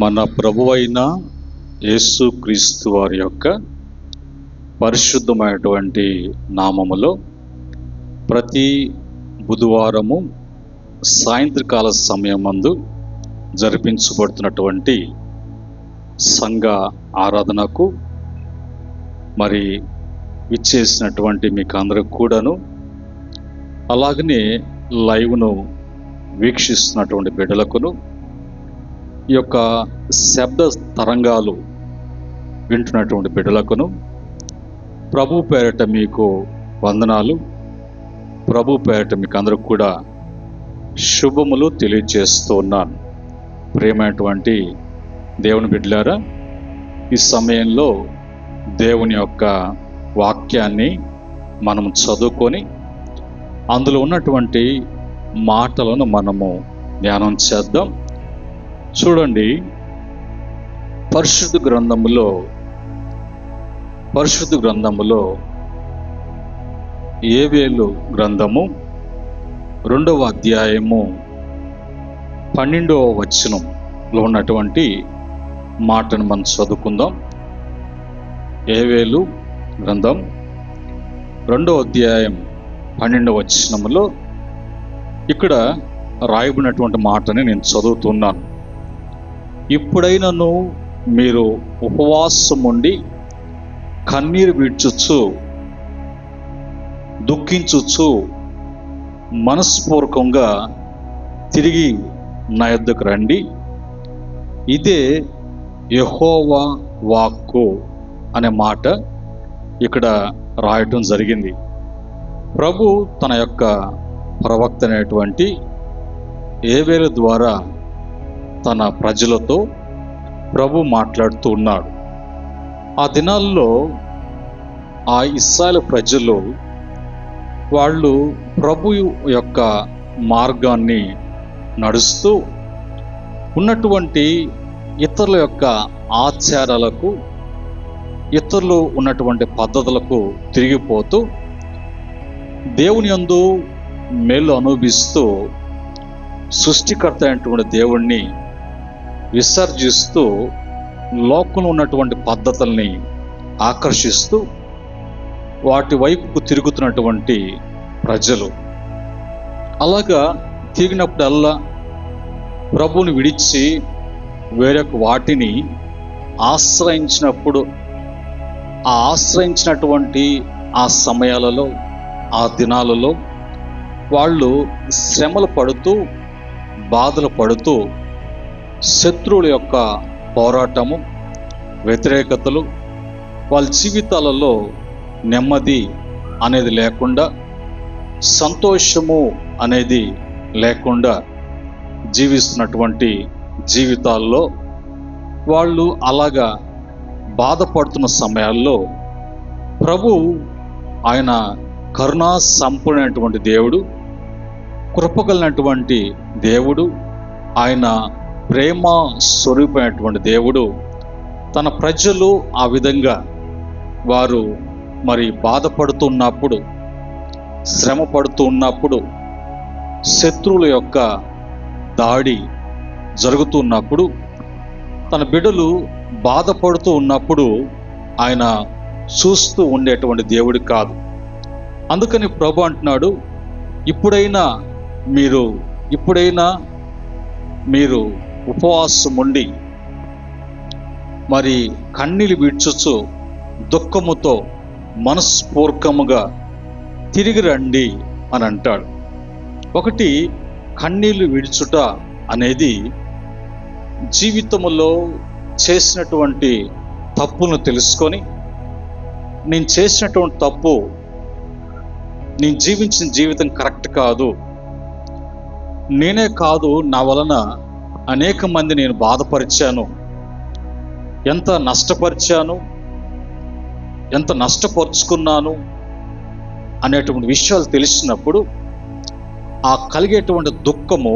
మన ప్రభువైన యేసుక్రీస్తు వారి యొక్క పరిశుద్ధమైనటువంటి నామములో ప్రతి బుధవారము సాయంత్రకాల సమయమందు జరిపించబడుతున్నటువంటి సంఘ ఆరాధనకు మరి విచ్చేసినటువంటి మీకు అందరికి కూడాను, అలాగనే లైవ్ను వీక్షిస్తున్నటువంటి బిడ్డలకును, ఈ యొక్క శబ్ద తరంగాలు వింటున్నటువంటి బిడ్డలకును ప్రభు పేరట మీకు వందనాలు. ప్రభు పేరట మీకు అందరికి కూడా శుభములు తెలియజేస్తూ ఉన్నాను. ప్రియమైనటువంటి దేవుని బిడ్డలారా, ఈ సమయంలో దేవుని యొక్క వాక్యాన్ని మనం చదువుకొని అందులో ఉన్నటువంటి మాటలను మనము ధ్యానం చేద్దాం. చూడండి, పరిశుద్ధ గ్రంథములో యోవేలు గ్రంథము 2వ అధ్యాయము 12వ వచనంలో ఉన్నటువంటి మాటను మనం చదువుకుందాం. యోవేలు గ్రంథం 2వ అధ్యాయం 12వ వచనములో ఇక్కడ రాయబడినటువంటి మాటని నేను చదువుతున్నాను. ఇప్పుడైనను మీరు ఉపవాసం ఉండి కన్నీరు విడ్చుచు దుఃఖించుచు మనస్పూర్వకంగా తిరిగి నా యొద్దకు రండి. ఇదే యెహోవా వాక్కు అనే మాట ఇక్కడ రాయటం జరిగింది. ప్రభు తన యొక్క ప్రవక్త అనేటువంటి యోవేలు ద్వారా తన ప్రజలతో ప్రభు మాట్లాడుతూ ఉన్నాడు. ఆ దినాల్లో ఆ ఇశ్రాయేలు ప్రజలు వాళ్ళు ప్రభు యొక్క మార్గాన్ని నడుస్తూ ఉన్నటువంటి ఇతరుల యొక్క ఆచారాలకు, ఇతరులు ఉన్నటువంటి పద్ధతులకు తిరిగిపోతూ దేవుని యందు మేలు అనుభవిస్తూ సృష్టికర్త అయినటువంటి దేవుణ్ణి విసర్జిస్తూ లోకంలో ఉన్నటువంటి పద్ధతుల్ని ఆకర్షిస్తూ వాటి వైపుకు తిరుగుతున్నటువంటి ప్రజలు. అలాగా తిరిగినప్పుడల్లా ప్రభువుని విడిచి వేరొక వాటిని ఆశ్రయించినప్పుడు ఆశ్రయించినటువంటి ఆ సమయాలలో, ఆ దినాలలో వాళ్ళు శ్రమలు పడుతూ, బాధలు పడుతూ, శత్రువుల యొక్క పోరాటము, వ్యతిరేకతలు, వాళ్ళ జీవితాలలో నెమ్మది అనేది లేకుండా, సంతోషము అనేది లేకుండా జీవిస్తున్నటువంటి జీవితాల్లో వాళ్ళు అలాగా బాధపడుతున్న సమయాల్లో ప్రభు ఆయన కరుణా సంపూర్ణమైనటువంటి దేవుడు, కృపగలిగినటువంటి దేవుడు, ఆయన ప్రేమ స్వరూపమైనటువంటి దేవుడు తన ప్రజలు ఆ విధంగా వారు మరి బాధపడుతున్నప్పుడు, శ్రమ పడుతూ ఉన్నప్పుడు, శత్రువుల యొక్క దాడి జరుగుతున్నప్పుడు, తన బిడ్డలు బాధపడుతూ ఉన్నప్పుడు ఆయన చూస్తూ ఉండేటువంటి దేవుడు కాదు. అందుకని ప్రభు అంటున్నాడు, ఇప్పుడైనా మీరు ఉపవాసం ఉండి మరి కన్నీళ్ళు విడ్చుచు దుఃఖముతో మనస్పూర్వకముగా తిరిగి రండి అని అంటాడు. ఒకటి, కన్నీళ్ళు విడుచుట అనేది జీవితంలో చేసినటువంటి తప్పును తెలుసుకొని, నేను చేసినటువంటి తప్పు, నేను జీవించిన జీవితం కరెక్ట్ కాదు, నేనే కాదు నా వలన అనేక మంది నేను బాధపరిచాను, ఎంత నష్టపరిచాను, ఎంత నష్టపరుచుకున్నాను అనేటువంటి విషయాలు తెలిసినప్పుడు ఆ కలిగేటువంటి దుఃఖము,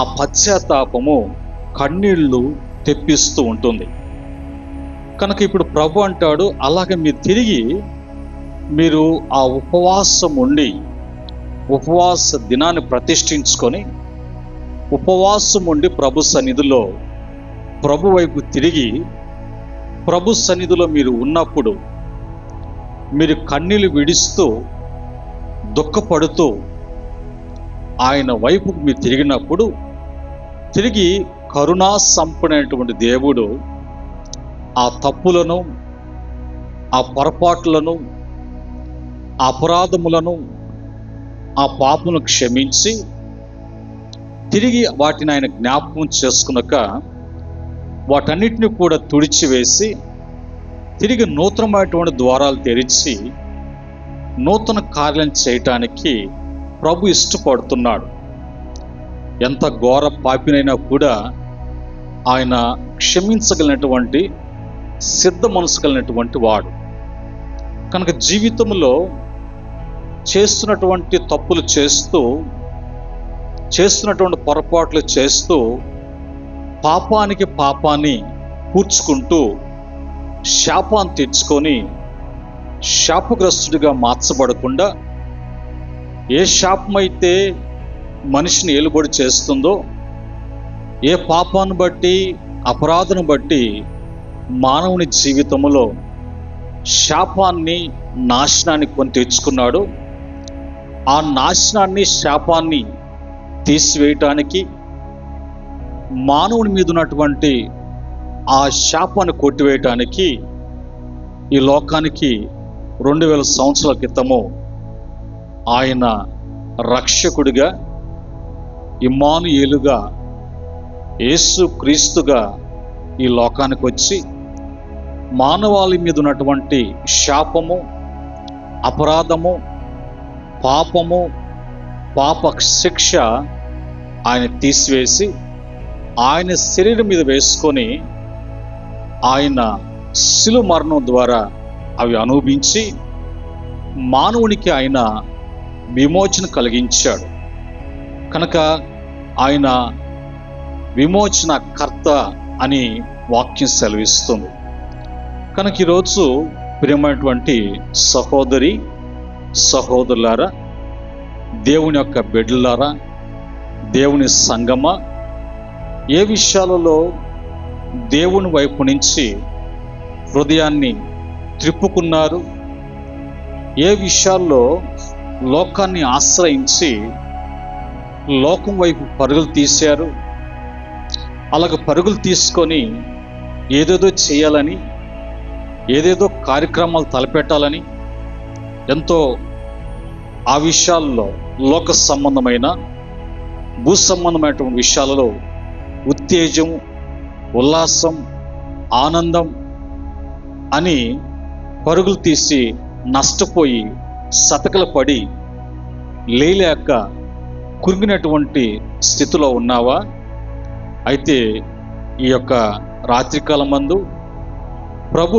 ఆ పశ్చాత్తాపము కన్నీళ్లు తెప్పిస్తూ ఉంటుంది. కనుక ఇప్పుడు ప్రభు అంటాడు, అలాగే మీరు ఆ ఉపవాసం ఉండి ఉపవాస దినాన్ని ప్రతిష్ఠించుకొని ఉపవాసం ఉండి ప్రభు సన్నిధిలో ప్రభు వైపు తిరిగి ప్రభు సన్నిధిలో మీరు ఉన్నప్పుడు మీరు కన్నీళ్లు విడుస్తూ దుఃఖపడుతూ ఆయన వైపుకు మీరు తిరిగినప్పుడు తిరిగి కరుణా సంపన్నమైనటువంటి దేవుడు ఆ తప్పులను, ఆ పొరపాట్లను, ఆ అపరాధములను, ఆ పాపమును క్షమించి తిరిగి వాటిని ఆయన జ్ఞాపకం చేసుకున్నాక వాటన్నిటిని కూడా తుడిచివేసి తిరిగి నూతనమైనటువంటి ద్వారాలు తెరిచి నూతన కార్యం చేయటానికి ప్రభు ఇష్టపడుతున్నాడు. ఎంత ఘోర పాపినైనా కూడా ఆయన క్షమించగలిగినటువంటి సిద్ధ మనసు కలిగినటువంటి వాడు. కనుక జీవితంలో చేస్తున్నటువంటి తప్పులు చేస్తున్నటువంటి పొరపాట్లు చేస్తూ పాపానికి పాపాన్ని కూర్చుకుంటూ శాపాన్ని తెచ్చుకొని శాపగ్రస్తుడిగా మార్చబడకుండా, ఏ శాపమైతే మనిషిని ఏలుబడి చేస్తుందో, ఏ పాపాన్ని బట్టి అపరాధను బట్టి మానవుని జీవితంలో శాపాన్ని, నాశనాన్ని కొని తెచ్చుకున్నాడు, ఆ నాశనాన్ని, శాపాన్ని తీసివేయటానికి, మానవుని మీద ఉన్నటువంటి ఆ శాపాన్ని కొట్టివేయటానికి ఈ లోకానికి 2000 సంవత్సరాల క్రితము ఆయన రక్షకుడిగా, ఇమ్మానుయేలుగా, యేసు క్రీస్తుగా ఈ లోకానికి వచ్చి మానవాళి మీద ఉన్నటువంటి శాపము, అపరాధము, పాపము, పాప శిక్ష ఆయన తీసివేసి ఆయన శరీరం మీద వేసుకొని ఆయన శిలువ మరణం ద్వారా అవి అనుభవించి మానవునికి ఆయన విమోచన కలిగించాడు. కనుక ఆయన విమోచన కర్త అని వాక్యం సెలవిస్తుంది. కనుక ఈరోజు ప్రియమైనటువంటి సహోదరి సహోదరులారా, దేవుని యొక్క బిడ్డలారా, దేవుని సంగమ, ఏ విషయాలలో దేవుని వైపు నుంచి హృదయాన్ని త్రిప్పుకున్నారు, ఏ విషయాల్లో లోకాన్ని ఆశ్రయించి లోకం వైపు పరుగులు తీశారు, అలాగ పరుగులు తీసుకొని ఏదేదో చేయాలని, ఏదేదో కార్యక్రమాలు తలపెట్టాలని ఎంతో ఆ విషయాల్లో లోక సంబంధమైన, భూ సంబంధమైనటువంటి విషయాలలో ఉత్తేజం, ఉల్లాసం, ఆనందం అని పరుగులు తీసి నష్టపోయి సతకలు పడి లేలేక కురిగినటువంటి స్థితిలో ఉన్నావా? అయితే ఈ యొక్క రాత్రికాలం మందు ప్రభు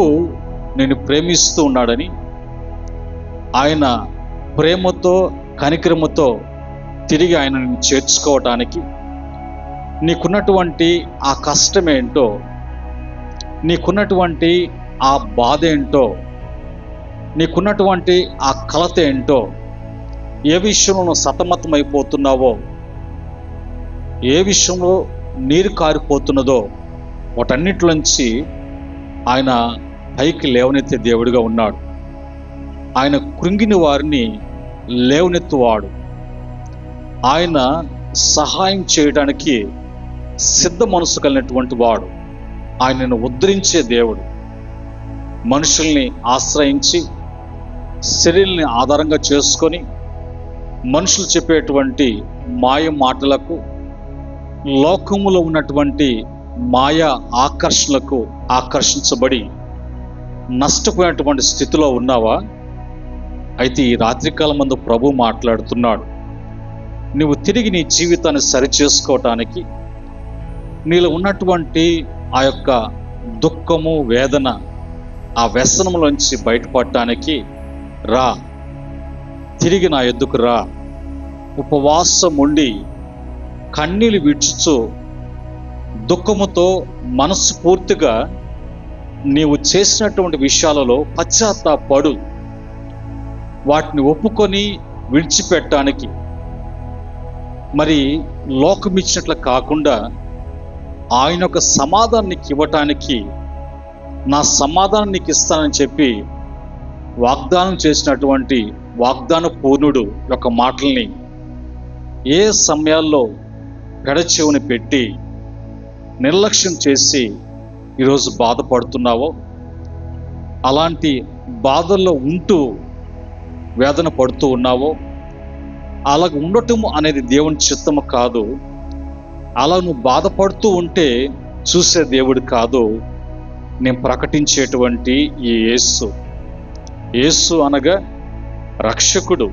నిన్ను ప్రేమిస్తూ ఉన్నాడని, ఆయన ప్రేమతో, కనికరముతో తిరిగి ఆయన నిన్ను చేర్చుకోవటానికి, నీకున్నటువంటి ఆ కష్టమేంటో, నీకున్నటువంటి ఆ బాధ ఏంటో, నీకున్నటువంటి ఆ కలత ఏంటో, ఏ విషయంలో సతమతమైపోతున్నావో, ఏ విషయంలో నీరు కారిపోతున్నదో వాటన్నిటిలోంచి ఆయన పైకి లేవనెత్తే దేవుడిగా ఉన్నాడు. ఆయన కృంగిన వారిని లేవనెత్తువాడు. ఆయన సహాయం చేయడానికి సిద్ధ మనసు కలిగినటువంటి వాడు. ఆయనను ఉద్ధరించే దేవుడు. మనుషుల్ని ఆశ్రయించి, శరీరాన్ని ఆధారంగా చేసుకొని, మనుషులు చెప్పేటువంటి మాయ మాటలకు, లోకములో ఉన్నటువంటి మాయా ఆకర్షణలకు ఆకర్షించబడి నష్టపోయినటువంటి స్థితిలో ఉన్నావా? అయితే ఈ రాత్రికాలం మందు ప్రభు మాట్లాడుతున్నాడు. నువ్వు తిరిగి నీ జీవితాన్ని సరిచేసుకోవటానికి, నీలో ఉన్నటువంటి ఆ యొక్క దుఃఖము, వేదన, ఆ వ్యసనంలోంచి బయటపడటానికి రా, తిరిగి నా ఎద్దుకు రా. ఉపవాసం ఉండి కన్నీళ్ళు విడుచుచు దుఃఖముతో మనసు పూర్తిగా నీవు చేసినటువంటి విషయాలలో పశ్చాత్తాపడు. వాటిని ఒప్పుకొని విడిచిపెట్టడానికి, మరి లోకం ఇచ్చినట్లు కాకుండా ఆయన యొక్క సమాధానం నీకు ఇవ్వటానికి, నా సమాధానం నీకు ఇస్తానని చెప్పి వాగ్దానం చేసినటువంటి వాగ్దాన పూర్ణుడు యొక్క మాటల్ని ఏ సమయాల్లో పెడచెవిని పెట్టి నిర్లక్ష్యం చేసి ఈరోజు బాధపడుతున్నావో, అలాంటి బాధల్లో ఉంటూ వేదన పడుతూ ఉన్నావో, అలా ఉండటం అనేది దేవుని చిత్తము కాదు. అలా నువ్వు బాధపడుతూ ఉంటే చూసే దేవుడు కాదు, నేను ప్రకటించేటువంటి ఈ యేసు. యేసు అనగా రక్షకుడు,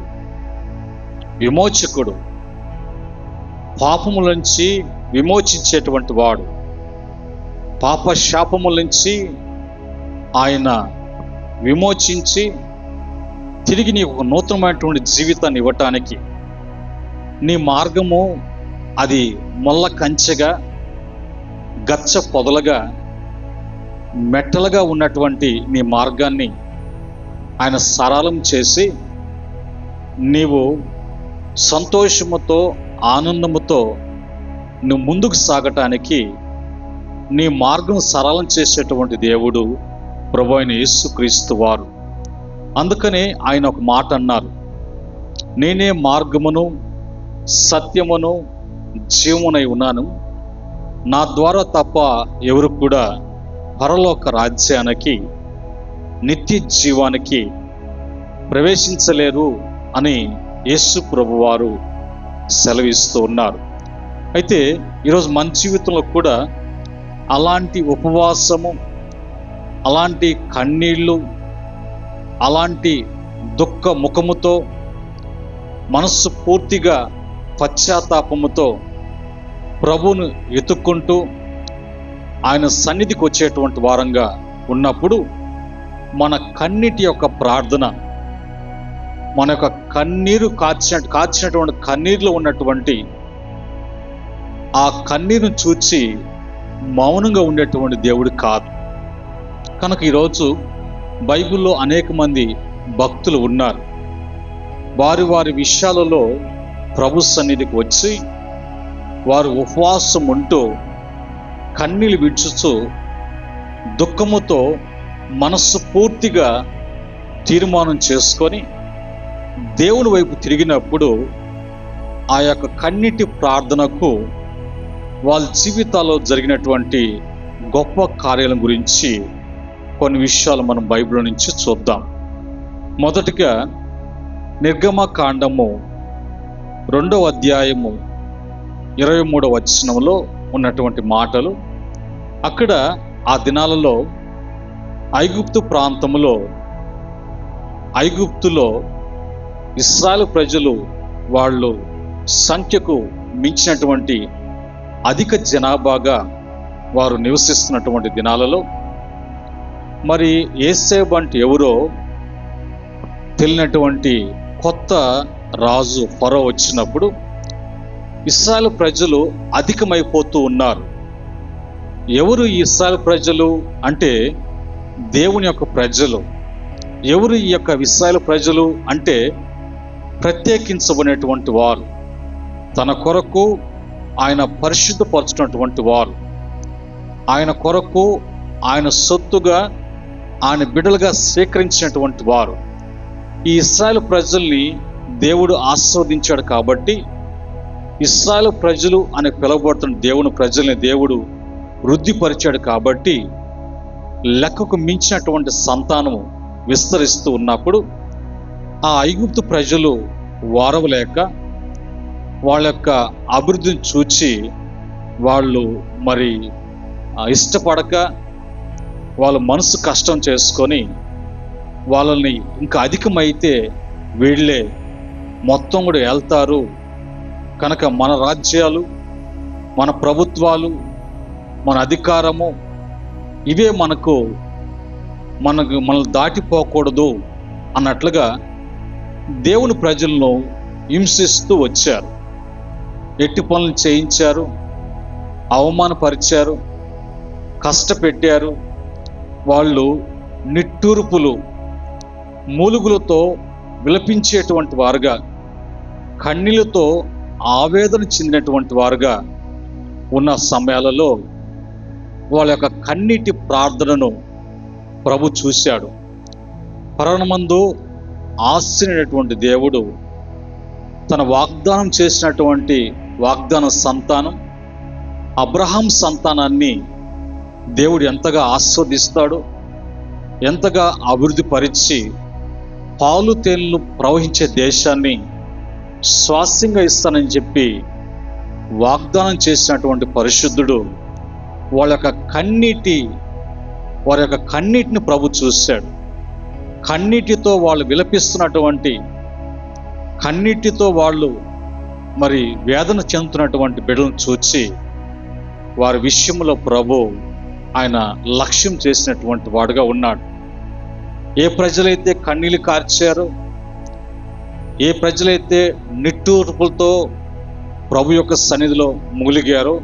విమోచకుడు, పాపముల నుంచి విమోచించేటువంటి వాడు. పాప శాపముల నుంచి ఆయన విమోచించి తిరిగి నీకు ఒక నూతనమైనటువంటి జీవితాన్ని ఇవ్వటానికి, నీ మార్గము అది మొల్ల కంచెగా, గచ్చ పొదలుగా, మెట్టలుగా ఉన్నటువంటి నీ మార్గాన్ని ఆయన సరళం చేసి నీవు సంతోషముతో, ఆనందముతో నువ్వు ముందుకు సాగటానికి నీ మార్గం సరళం చేసేటువంటి దేవుడు ప్రభువైన అయిన యేసుక్రీస్తు వారు. అందుకనే ఆయన ఒక మాట అన్నారు, నేనే మార్గమును సత్యమును జీవమునై ఉన్నాను, నా ద్వారా తప్ప ఎవరు కూడా పరలోక రాజ్యానికి, నిత్య జీవానికి ప్రవేశించలేరు అని యేసు ప్రభువారు సెలవిస్తూ ఉన్నారు. అయితే ఈరోజు మన జీవితంలో కూడా అలాంటి ఉపవాసము, అలాంటి కన్నీళ్ళు, అలాంటి దుఃఖ ముఖముతో, మనస్సు పూర్తిగా పశ్చాత్తాపముతో ప్రభువును వెతుక్కుంటూ ఆయన సన్నిధికి వచ్చేటువంటి వారంగా ఉన్నప్పుడు మన కన్నీటి యొక్క ప్రార్థన, మన యొక్క కన్నీరు కాచినటువంటి కన్నీరులో ఉన్నటువంటి ఆ కన్నీరును చూచి మౌనంగా ఉండేటువంటి దేవుడు కాదు. కనుక ఈరోజు బైబిల్లో అనేక మంది భక్తులు ఉన్నారు. వారి వారి విషయాలలో ప్రభు సన్నిధికి వచ్చి వారు ఉపవాసం ఉంటూ కన్నీళ్ళు విడుచుతూ దుఃఖముతో మనస్సు పూర్తిగా తీర్మానం చేసుకొని దేవుని వైపు తిరిగినప్పుడు ఆ యొక్క కన్నీటి ప్రార్థనకు వాళ్ళ జీవితాల్లో జరిగినటువంటి గొప్ప కార్యాల గురించి కొన్ని విషయాలు మనం బైబిల్ నుంచి చూద్దాం. మొదటిగా నిర్గమకాండము 2వ అధ్యాయము 23వ వచనంలో ఉన్నటువంటి మాటలు. అక్కడ ఆ దినాలలో ఐగుప్తు ప్రాంతంలో, ఐగుప్తులో ఇశ్రాయేలు ప్రజలు వాళ్ళు సంఖ్యకు మించినటువంటి అధిక జనాభాగా వారు నివసిస్తున్నటువంటి దినాలలో మరి యోసేపు అంటే ఎవరో తెలియనటువంటి కొత్త రాజు ఫరో వచ్చినప్పుడు ఇశ్రాయేలు ప్రజలు అధికమైపోతూ ఉన్నారు. ఎవరు ఈ ఇశ్రాయేలు ప్రజలు అంటే దేవుని యొక్క ప్రజలు. ఎవరు ఈ యొక్క ఇశ్రాయేలు ప్రజలు అంటే ప్రత్యేకించబడినటువంటి వారు, తన కొరకు ఆయన పరిశుద్ధపరచినటువంటి వారు, ఆయన కొరకు ఆయన సొత్తుగా ఆయన బిడ్డలుగా స్వీకరించినటువంటి వారు. ఈ ఇశ్రాయేలు ప్రజల్ని దేవుడు ఆస్వాదించాడు కాబట్టి ఇశ్రాయేలు ప్రజలు అని పిలువబడుతున్న దేవుని ప్రజల్ని దేవుడు వృద్ధిపరిచాడు కాబట్టి లెక్కకు మించినటువంటి సంతానము విస్తరిస్తూ ఉన్నప్పుడు ఆ ఐగుప్తు ప్రజలు వారవలేక వాళ్ళ యొక్క అభివృద్ధిని చూచి వాళ్ళు మరి ఇష్టపడక వాళ్ళ మనసు కష్టం చేసుకొని వాళ్ళని ఇంకా అధికమైతే వీళ్ళే మొత్తం కూడా వెళ్తారు కనుక మన రాజ్యాలు, మన ప్రభుత్వాలు, మన అధికారము ఇవే మనల్ని దాటిపోకూడదు అన్నట్లుగా దేవుని ప్రజలను హింసిస్తూ వచ్చారు. ఎట్టి పనులు చేయించారు, అవమానపరిచారు, కష్టపెట్టారు. వాళ్ళు నిట్టూర్పులు, మూలుగులతో విలపించేటువంటి వారుగా, కన్నీళ్లతో ఆవేదన చెందినటువంటి వారుగా ఉన్న సమయాలలో వాళ్ళ యొక్క కన్నీటి ప్రార్థనను ప్రభు చూశాడు. పరమందు ఆశ్చర్యమైనటువంటి దేవుడు తన వాగ్దానం చేసినటువంటి వాగ్దాన సంతానం అబ్రహాం సంతానాన్ని దేవుడు ఎంతగా ఆస్వాదిస్తాడు, ఎంతగా అభివృద్ధి పరిచి పాలు తేనెలు ప్రవహించే దేశాన్ని స్వాస్థ్యంగా ఇస్తానని చెప్పి వాగ్దానం చేసినటువంటి పరిశుద్ధుడు వారి యొక్క కన్నీటిని ప్రభు చూశాడు. కన్నీటితో వాళ్ళు విలపిస్తున్నటువంటి, కన్నీటితో వాళ్ళు మరి వేదన చెందుతున్నటువంటి బిడ్డలను చూచి వారి విషయంలో ప్రభు ఆయన లక్ష్యం చేసినటువంటి వాడుగా ఉన్నాడు. ఏ ప్రజలైతే కన్నీళ్లు కార్చారో, ఏ ప్రజలైతే నిట్టూర్పులతో ప్రభు యొక్క సన్నిధిలో మూలిగారో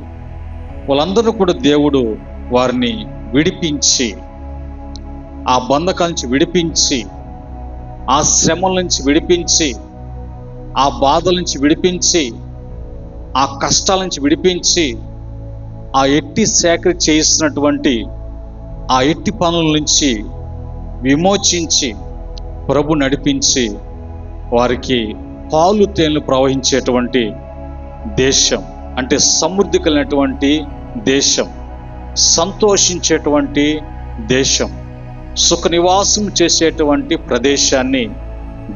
వాళ్ళందరూ కూడా దేవుడు వారిని విడిపించి, ఆ బంధకాల నుంచి విడిపించి, ఆ శ్రమల నుంచి విడిపించి, ఆ బాధల నుంచి విడిపించి, ఆ కష్టాల నుంచి విడిపించి, ఆ ఎట్టి సేకరి చేస్తున్నటువంటి ఆ ఎట్టి పనుల నుంచి విమోచించి ప్రభు నడిపించి వారికి పాలు తేనెలు ప్రవహించేటువంటి దేశం, అంటే సమృద్ధి కలిగినటువంటి దేశం, సంతోషించేటువంటి దేశం, సుఖ నివాసం చేసేటువంటి ప్రదేశాన్ని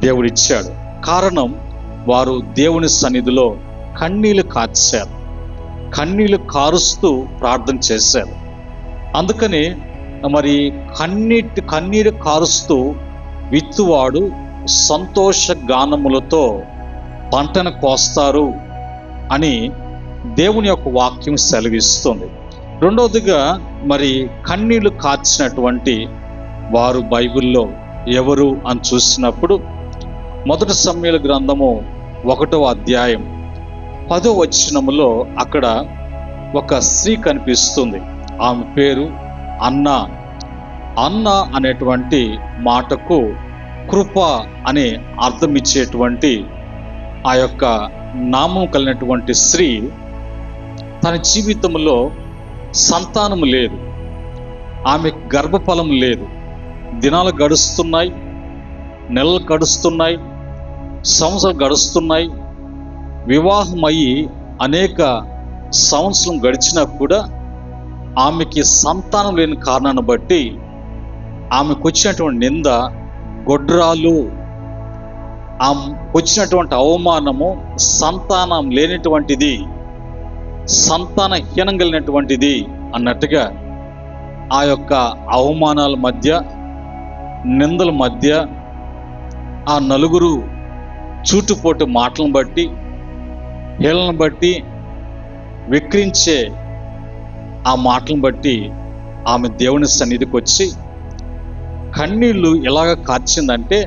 దేవుడిచ్చాడు. కారణం వారు దేవుని సన్నిధిలో కన్నీళ్లు కార్చారు, కన్నీళ్లు కారుస్తూ ప్రార్థన చేశారు. అందుకని మరి కన్నీరు కారుస్తూ విత్తువాడు సంతోష గానములతో పంటను కోస్తారు అని దేవుని యొక్క వాక్యం సెలవిస్తుంది. రెండవదిగా మరి కన్నీళ్లు కార్చినటువంటి వారు బైబిల్లో ఎవరు అని చూసినప్పుడు మొదటి సమూయేలు గ్రంథము 1వ అధ్యాయం 10వ వచనములో అక్కడ ఒక స్త్రీ కనిపిస్తుంది. ఆమె పేరు అన్నా. అన్నా అనేటువంటి మాటకు కృప అనే అర్థం ఇచ్చేటువంటి ఆ యొక్క నామం కలిగినటువంటి స్త్రీ తన జీవితంలో సంతానం లేదు, ఆమె గర్భఫలం లేదు. దినాలు గడుస్తున్నాయి, నెలలు గడుస్తున్నాయి, సంవత్సరాలు గడుస్తున్నాయి. వివాహం అయ్యి అనేక సంవత్సరం గడిచినా కూడా ఆమెకి సంతానం లేని కారణాన్ని బట్టి ఆమెకు వచ్చినటువంటి నింద, గొడ్రాలు, వచ్చినటువంటి అవమానము సంతానం లేనటువంటిది, సంతానహీనం కలిగినటువంటిది అన్నట్టుగా ఆ యొక్క అవమానాల మధ్య, నిందల మధ్య, ఆ నలుగురు చూటుపోటు మాటలను బట్టి, హేళనను బట్టి, విక్రించే ఆ మాటలను బట్టి ఆమె దేవుని సన్నిధికి వచ్చి కన్నీళ్లు ఎలాగ కార్చిందంటే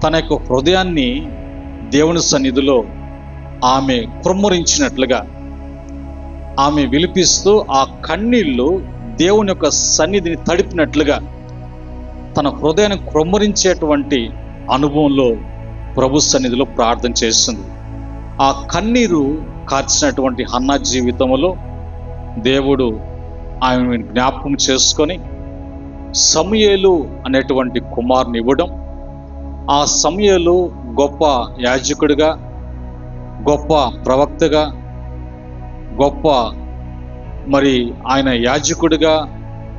తన యొక్క హృదయాన్ని దేవుని సన్నిధిలో ఆమె కుమ్మరించినట్లుగా ఆమె విలిపిస్తూ ఆ కన్నీళ్లు దేవుని యొక్క సన్నిధిని తడిపినట్లుగా తన హృదయాన్ని కుమ్మరించేటువంటి అనుభవంలో ప్రభు సన్నిధిలో ప్రార్థన చేస్తుంది. ఆ కన్నీరు కార్చినటువంటి హన్నా జీవితంలో దేవుడు ఆమె జ్ఞాపకం చేసుకొని సమూయేలు అనేటువంటి కుమారుని ఇవ్వడం, ఆ సమూయేలు గొప్ప యాజకుడిగా, గొప్ప ప్రవక్తగా, గొప్ప మరి ఆయన యాజకుడిగా,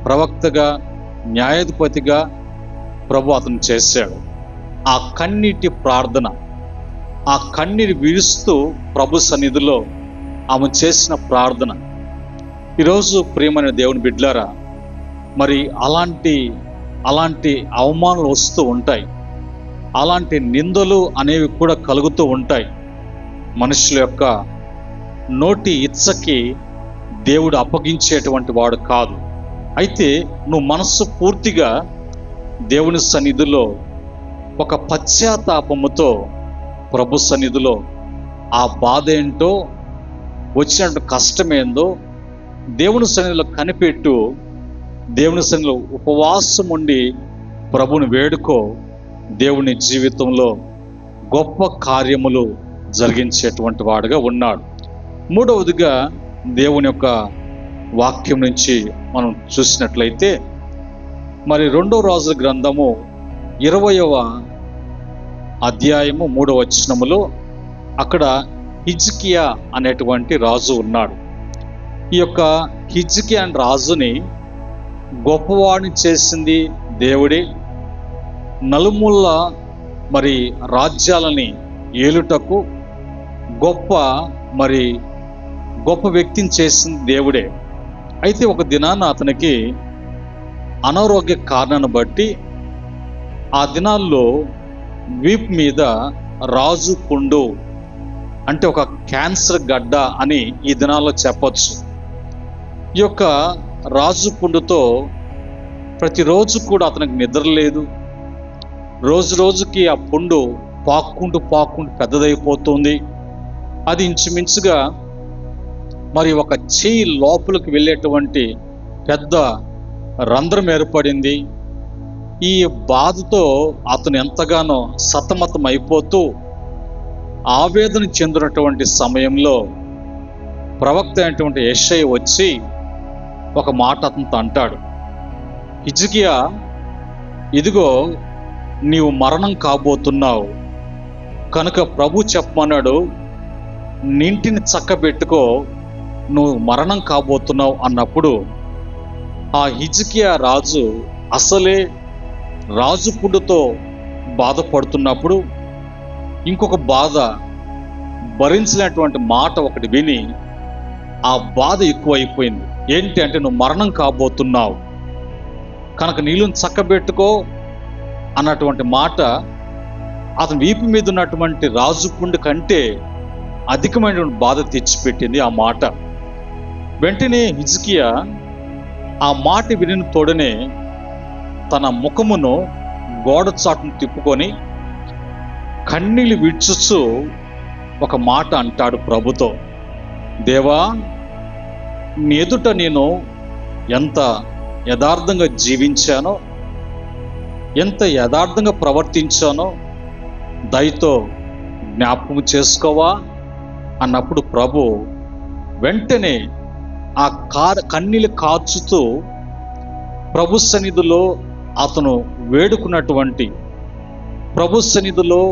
ప్రవక్తగా, న్యాయాధిపతిగా ప్రభు అతను చేశాడు. ఆ కన్నీటి ప్రార్థన, ఆ కన్నీరు విడుస్తూ ప్రభు సన్నిధిలో ఆమె చేసిన ప్రార్థన. ఈరోజు ప్రియమైన దేవుని బిడ్డలారా, మరి అలాంటి అవమానాలు వస్తూ ఉంటాయి, అలాంటి నిందలు అనేవి కూడా కలుగుతూ ఉంటాయి. మనుషుల యొక్క నోటి ఇచ్చకి దేవుడు అప్పగించేటువంటి వాడు కాదు. అయితే నువ్వు మనస్సు పూర్తిగా దేవుని సన్నిధిలో ఒక పశ్చాత్తాపముతో ప్రభు సన్నిధిలో ఆ బాధ ఏంటో, వచ్చినట్టు కష్టమేందో దేవుని సన్నిధిలో కనిపెట్టు, దేవుని సన్నిధిలో ఉపవాసం ఉండి ప్రభుని వేడుకో. దేవుని జీవితంలో గొప్ప కార్యములు జరిగించేటువంటి వాడుగా ఉన్నాడు. మూడవదిగా దేవుని యొక్క వాక్యం నుంచి మనం చూసినట్లయితే మరి 2 రాజుల గ్రంథము 20వ అధ్యాయము 3వ వచనములో అక్కడ హిజ్కియా అనేటువంటి రాజు ఉన్నాడు. ఈ యొక్క హిజ్కియా అనే రాజుని గొప్పవాడిని చేసింది దేవుడే. నలుమూల మరి రాజ్యాలని ఏలుటకు గొప్ప వ్యక్తిని చేసింది దేవుడే. అయితే ఒక దినాన అతనికి అనారోగ్య కారణాన్ని బట్టి ఆ దినాల్లో వీపు మీద రాజు పుండు అంటే ఒక క్యాన్సర్ గడ్డ అని ఈ దినాల్లో చెప్పచ్చు. ఈ యొక్క రాజు పుండుతో ప్రతిరోజు కూడా అతనికి నిద్ర లేదు. రోజు రోజుకి ఆ పుండు పాక్కుంటూ పెద్దదైపోతుంది. అది ఇంచుమించుగా మరి ఒక చెయ్యి లోపలికి వెళ్ళేటువంటి పెద్ద రంధ్రం ఏర్పడింది. ఈ బాధతో అతను ఎంతగానో సతమతం అయిపోతూ ఆవేదన చెందినటువంటి సమయంలో ప్రవక్త అయినటువంటి యెషయా వచ్చి ఒక మాట అతనితో అంటాడు, హిజ్కియా, ఇదిగో నీవు మరణం కాబోతున్నావు కనుక ప్రభు చెప్పమన్నాడు, నింటిని చక్కబెట్టుకో, నువ్వు మరణం కాబోతున్నావు అన్నప్పుడు ఆ హిజ్కియా రాజు అసలే రాజు పుండుతో బాధపడుతున్నప్పుడు ఇంకొక బాధ భరించలేనటువంటి మాట ఒకటి విని ఆ బాధ ఎక్కువైపోయింది. ఏంటి అంటే, నువ్వు మరణం కాబోతున్నావు కనుక నీళ్ళని చక్కబెట్టుకో అన్నటువంటి మాట అతని వీపు మీద ఉన్నటువంటి రాజు పుండు కంటే అధికమైనటువంటి బాధ తెచ్చిపెట్టింది ఆ మాట. వెంటనే హిజ్కియా ఆ మాట విని తోడనే తన ముఖమును గోడ చాటును తిప్పుకొని కన్నీళ్ళు విడ్చుచు ఒక మాట అంటాడు ప్రభుతో, దేవా, నీ ఎదుట నేను ఎంత యథార్థంగా జీవించానో, ఎంత యథార్థంగా ప్రవర్తించానో దయతో జ్ఞాపకం చేసుకోవా అన్నప్పుడు ప్రభు వెంటనే ఆ కన్నీళ్ళు కార్చుతూ ప్రభు సన్నిధిలో అతను వేడుకున్నటువంటి, ప్రభు సన్నిధిలో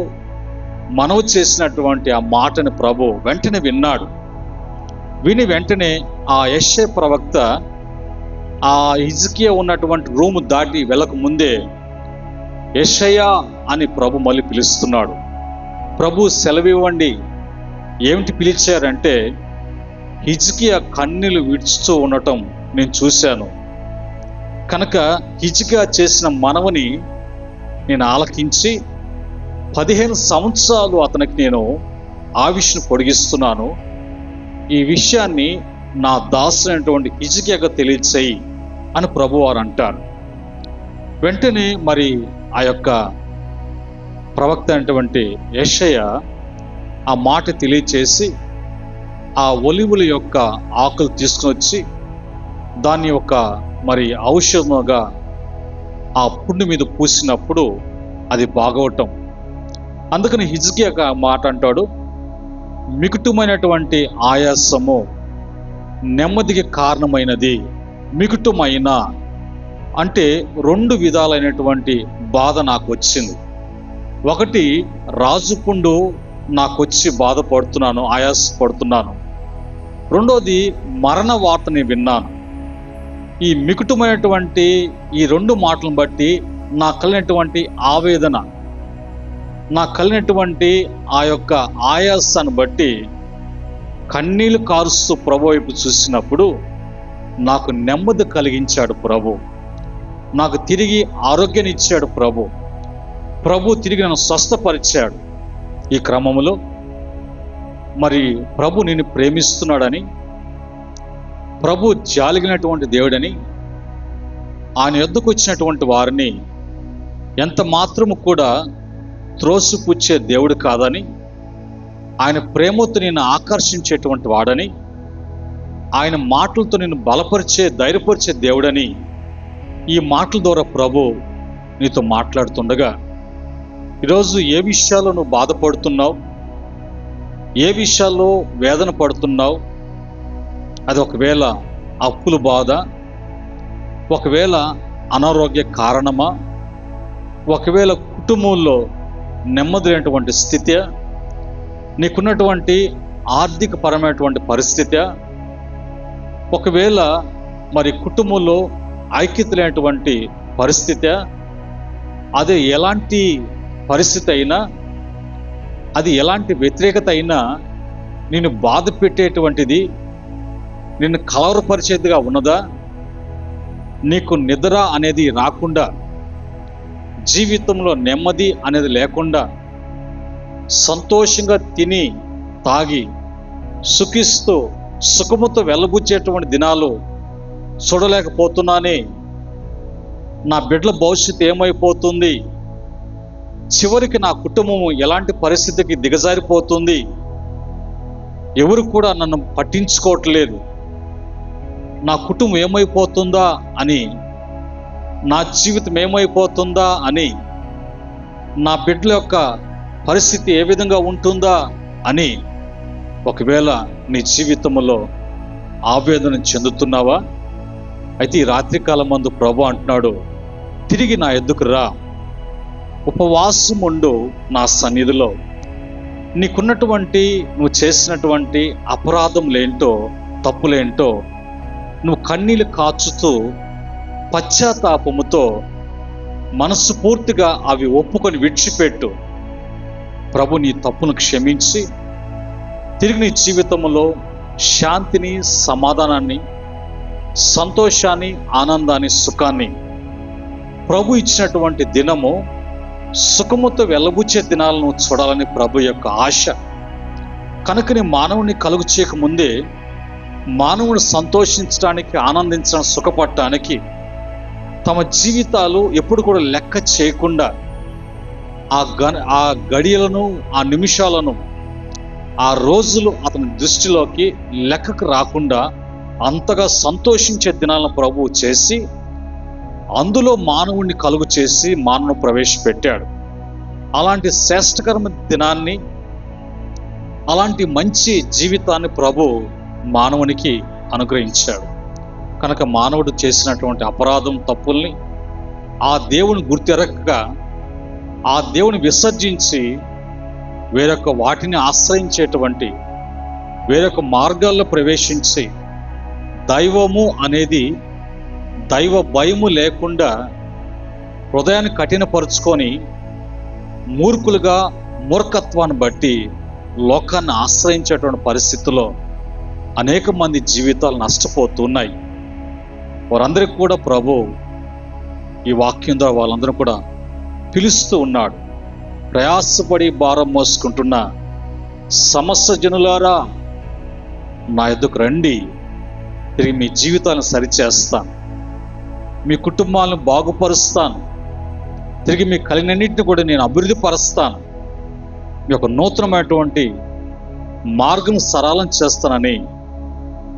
మనవి చేసినటువంటి ఆ మాటని ప్రభు వెంటనే విన్నాడు. విని వెంటనే ఆ యెషయా ప్రవక్త ఆ హిజ్కియా ఉన్నటువంటి రూము దాటి వెళ్ళక ముందే యెషయా అని ప్రభు మళ్ళీ పిలుస్తున్నాడు. ప్రభు సెలవివ్వండి. ఏమిటి పిలిచారంటే, హిజ్కియా కన్నీళ్ళు విడుచుతూ ఉండటం నేను చూశాను కనుక హిజ్కియా చేసిన మనవని నేను ఆలకించి 15 సంవత్సరాలు అతనికి నేను ఆయుష్ను పొడిగిస్తున్నాను. ఈ విషయాన్ని నా దాసునైనటువంటి హిజ్కియాగా తెలియచేయి అని ప్రభువారు అంటారు. వెంటనే మరి ఆ యొక్క ప్రవక్త అయినటువంటి యెషయా ఆ మాట తెలియచేసి ఆ ఒలివుల యొక్క ఆకులు తీసుకుని వచ్చి దాన్ని ఒక మరి ఔషధంగా ఆ పుండు మీద పూసినప్పుడు అది బాగవటం. అందుకని హిజ్కియా మాట అంటాడు, మికుటమైనటువంటి ఆయాసము నెమ్మదికి కారణమైనది. మికుటమైన అంటే 2 విధాలైనటువంటి బాధ నాకు వచ్చింది. ఒకటి, రాజు పుండు నాకు వచ్చి బాధపడుతున్నాను, ఆయాసపడుతున్నాను. రెండోది, మరణ వార్తని విన్నాను. ఈ మికుటమైనటువంటి ఈ 2 మాటలను బట్టి నాకు కలిగినటువంటి ఆవేదన, నాకు కలిగినటువంటి ఆ యొక్క ఆయాసాన్ని బట్టి కన్నీళ్లు కారుస్తూ ప్రభు వైపు చూసినప్పుడు నాకు నెమ్మది కలిగించాడు ప్రభు. నాకు తిరిగి ఆరోగ్యాన్ని ఇచ్చాడు ప్రభు తిరిగి నన్ను స్వస్థపరిచాడు. ఈ క్రమంలో మరి ప్రభు నిన్ను ప్రేమిస్తున్నాడని, ప్రభు జాలిగినటువంటి దేవుడని, ఆయన యొద్దకు వచ్చినటువంటి వారిని ఎంత మాత్రము కూడా త్రోసిపుచ్చే దేవుడు కాదని, ఆయన ప్రేమతో నిన్ను ఆకర్షించేటువంటి వాడని, ఆయన మాటలతో నిన్ను బలపరిచే ధైర్యపరిచే దేవుడని ఈ మాటల ద్వారా ప్రభు నీతో మాట్లాడుతుండగా, ఈరోజు ఏ విషయాల్లో నువ్వు బాధపడుతున్నావు, ఏ విషయాల్లో వేదన పడుతున్నావు, అది ఒకవేళ అప్పుల బాధ, ఒకవేళ అనారోగ్య కారణమా, ఒకవేళ కుటుంబంలో నెమ్మది లేనటువంటి స్థితి, నీకున్నటువంటి ఆర్థిక పరమైనటువంటి పరిస్థితి, ఒకవేళ మరి కుటుంబంలో ఐక్యత లేనటువంటి పరిస్థితి, అదే ఎలాంటి పరిస్థితి అయినా, అది ఎలాంటి వ్యతిరేకత అయినా నిన్ను బాధ పెట్టేటువంటిది, నిన్ను కలవరపరిచేదిగా ఉన్నదా, నీకు నిద్ర అనేది రాకుండా, జీవితంలో నెమ్మది అనేది లేకుండా, సంతోషంగా తిని తాగి సుఖిస్తూ సుఖముతో వెల్లబుచ్చేటువంటి దినాలు చూడలేకపోతున్నానే, నా బిడ్డల భవిష్యత్తు ఏమైపోతుంది, చివరికి నా కుటుంబం ఎలాంటి పరిస్థితికి దిగజారిపోతుంది, ఎవరు కూడా నన్ను పట్టించుకోవట్లేదు, నా కుటుంబం ఏమైపోతుందా అని, నా జీవితం ఏమైపోతుందా అని, నా బిడ్డల యొక్క పరిస్థితి ఏ విధంగా ఉంటుందా అని ఒకవేళ నీ జీవితంలో ఆవేదన చెందుతున్నావా? అయితే ఈ రాత్రికాలం మందు ప్రభు అంటున్నాడు, తిరిగి నా ఎద్దుకు రా, ఉపవాసం ఉండు నా సన్నిధిలో. నీకున్నటువంటి, నువ్వు చేసినటువంటి అపరాధములేంటో, తప్పులేంటో నువ్వు కన్నీళ్ళు కాచుతూ పశ్చాత్తాపముతో మనసు పూర్తిగా అవి ఒప్పుకొని విడిచిపెట్టు. ప్రభు నీ తప్పును క్షమించి తిరిగి నీ జీవితంలో శాంతిని, సమాధానాన్ని, సంతోషాన్ని, ఆనందాన్ని, సుఖాన్ని, ప్రభు ఇచ్చినటువంటి దినము సుఖముతో వెల్లబుచ్చే దినాలను చూడాలని ప్రభు యొక్క ఆశ. కనుకని మానవుని కలుగు చేయకముందే మానవుడు సంతోషించడానికి, ఆనందించడానికి, సుఖపడటానికి తమ జీవితాలు ఎప్పుడు కూడా లెక్క చేయకుండా ఆ గడియలను, ఆ నిమిషాలను, ఆ రోజులు అతని దృష్టిలోకి లెక్కకు రాకుండా అంతగా సంతోషించే దినాలను ప్రభువు చేసి అందులో మానవుణ్ణి కలుగు చేసి మానవుని ప్రవేశపెట్టాడు. అలాంటి శ్రేష్టకరమైన దినాన్ని, అలాంటి మంచి జీవితాన్ని ప్రభు మానవునికి అనుగ్రహించాడు. కనుక మానవుడు చేసినటువంటి అపరాధం, తప్పుల్ని ఆ దేవుని గుర్తెరగక, ఆ దేవుని విసర్జించి వేరొక వాటిని ఆశ్రయించేటువంటి, వేరొక మార్గాల్లో ప్రవేశించి దైవము అనేది, దైవ భయము లేకుండా హృదయాన్ని కఠినపరుచుకొని మూర్ఖులుగా మూర్ఖత్వాన్ని బట్టి లోకాన్ని ఆశ్రయించేటువంటి పరిస్థితుల్లో అనేక మంది జీవితాలు నష్టపోతున్నాయి. వారందరికీ కూడా ప్రభు ఈ వాక్యం ద్వారా వాళ్ళందరూ కూడా పిలుస్తూ ఉన్నాడు. ప్రయాసపడి భారం మోసుకుంటున్న సమస్త జనులారా, నా యొద్దకు రండి, తిరిగి మీ జీవితాలను సరిచేస్తాను, మీ కుటుంబాలను బాగుపరుస్తాను, తిరిగి మీ కలిగినన్నింటిని కూడా నేను అభివృద్ధి పరుస్తాను, మీ యొక్క నూతనమైనటువంటి మార్గం సరళం చేస్తానని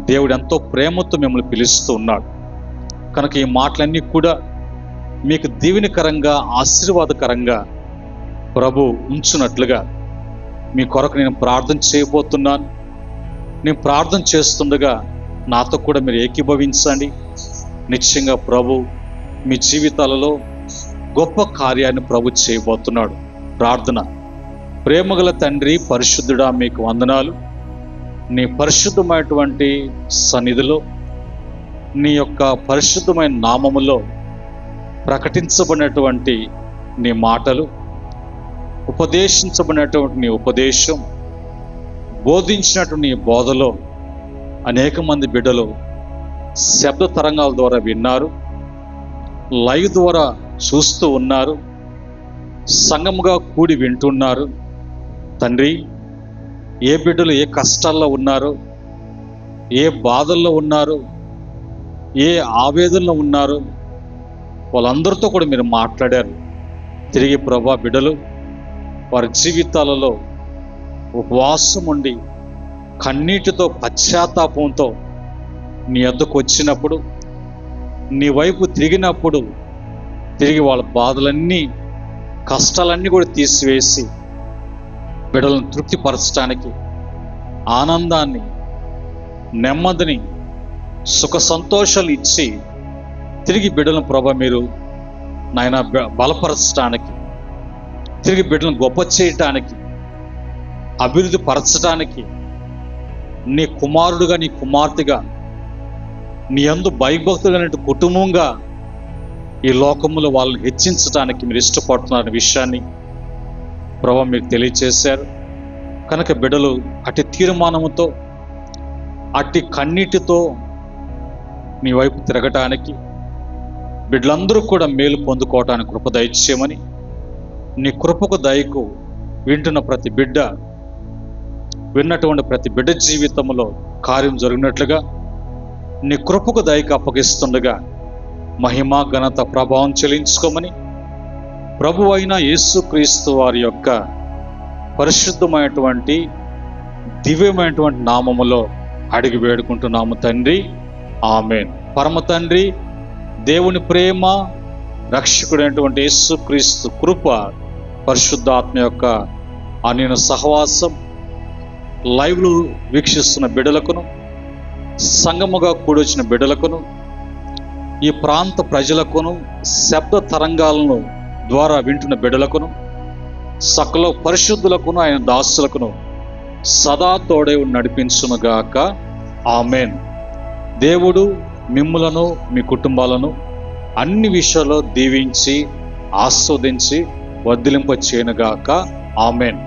దేవుడు ఎంతో ప్రేమతో మిమ్మల్ని పిలుస్తూ ఉన్నాడు. కనుక ఈ మాటలన్నీ కూడా మీకు దీవెనకరంగా, ఆశీర్వాదకరంగా ప్రభు ఉంచున్నట్లుగా మీ కొరకు నేను ప్రార్థన చేయబోతున్నాను. నేను ప్రార్థన చేస్తుండగా నాతో కూడా మీరు ఏకీభవించండి. నిశ్చయంగా ప్రభు మీ జీవితాలలో గొప్ప కార్యాన్ని ప్రభు చేయబోతున్నాడు. ప్రార్థన. ప్రేమగల తండ్రి, పరిశుద్ధుడా, మీకు వందనాలు. నీ పరిశుద్ధమైనటువంటి సన్నిధిలో, నీ యొక్క పరిశుద్ధమైన నామములో ప్రకటించబడినటువంటి నీ మాటలు, ఉపదేశించబడినటువంటి నీ ఉపదేశం, బోధించినటువంటి నీ బోధలో అనేక మంది బిడ్డలు శబ్ద తరంగాల ద్వారా విన్నారు, లైవ్ ద్వారా చూస్తూ ఉన్నారు, సంఘముగా కూడి వింటున్నారు. తండ్రి, ఏ బిడ్డలు ఏ కష్టాల్లో ఉన్నారు, ఏ బాధల్లో ఉన్నారు, ఏ ఆవేదనలో ఉన్నారు, వాళ్ళందరితో కూడా మీరు మాట్లాడారు. తిరిగి ప్రభా, బిడ్డలు వారి జీవితాలలో ఉపవాసం ఉండి కన్నీటితో, పశ్చాత్తాపంతో నీ వద్దకు వచ్చినప్పుడు, నీ వైపు తిరిగినప్పుడు, తిరిగి వాళ్ళ బాధలన్నీ, కష్టాలన్నీ కూడా తీసివేసి బిడ్డలను తృప్తిపరచడానికి, ఆనందాన్ని, నెమ్మదిని, సుఖ సంతోషాలు ఇచ్చి తిరిగి బిడ్డలను ప్రభా మీరు నాయన బలపరచడానికి, తిరిగి బిడ్డలను గొప్ప చేయటానికి, అభివృద్ధి పరచడానికి, నీ కుమారుడుగా నీ కుమార్తెగా నీ యందు భయభక్తులైన కుటుంబంగా ఈ లోకములో వాళ్ళని హెచ్చించడానికి మీరు ఇష్టపడుతున్న విషయాన్ని ప్రభా మీరు తెలియచేశారు. కనుక బిడ్డలు అట్టి తీర్మానముతో, అట్టి కన్నీటితో నీ వైపు తిరగటానికి, బిడ్డలందరూ కూడా మేలు పొందుకోవటానికి కృప దయచేయమని, నీ కృపకు దయకు వింటున్న ప్రతి బిడ్డ, విన్నటువంటి ప్రతి బిడ్డ జీవితంలో కార్యం జరిగినట్లుగా నీ కృపకు దయకు అప్పగిస్తుండగా మహిమ ఘనత ప్రభావం చెల్లించుకోమని ప్రభు అయిన యేసుక్రీస్తు వారి యొక్క పరిశుద్ధమైనటువంటి దివ్యమైనటువంటి నామములో అడిగి వేడుకుంటున్నాము తండ్రి, ఆమేన్. పరమ తండ్రి దేవుని ప్రేమ, రక్షకుడైనటువంటి యేసుక్రీస్తు కృప, పరిశుద్ధాత్మ యొక్క అన్యోన్య సహవాసం లైవ్లు వీక్షిస్తున్న బిడ్డలకును, సంగముగా కూడొచ్చిన బిడ్డలకును, ఈ ప్రాంత ప్రజలకును, శబ్ద తరంగాలను ద్వారా వింటున్న బిడ్డలకును, సకల పరిశుద్ధులకును ఆయన దాసులకును సదా తోడై నడిపించునుగాక, ఆమేన్. దేవుడు మిమ్ములను మీ కుటుంబాలను అన్ని విషయాల్లో దీవించి ఆస్వాదించి వర్ధిలింప చేయనుగాక, ఆమేన్.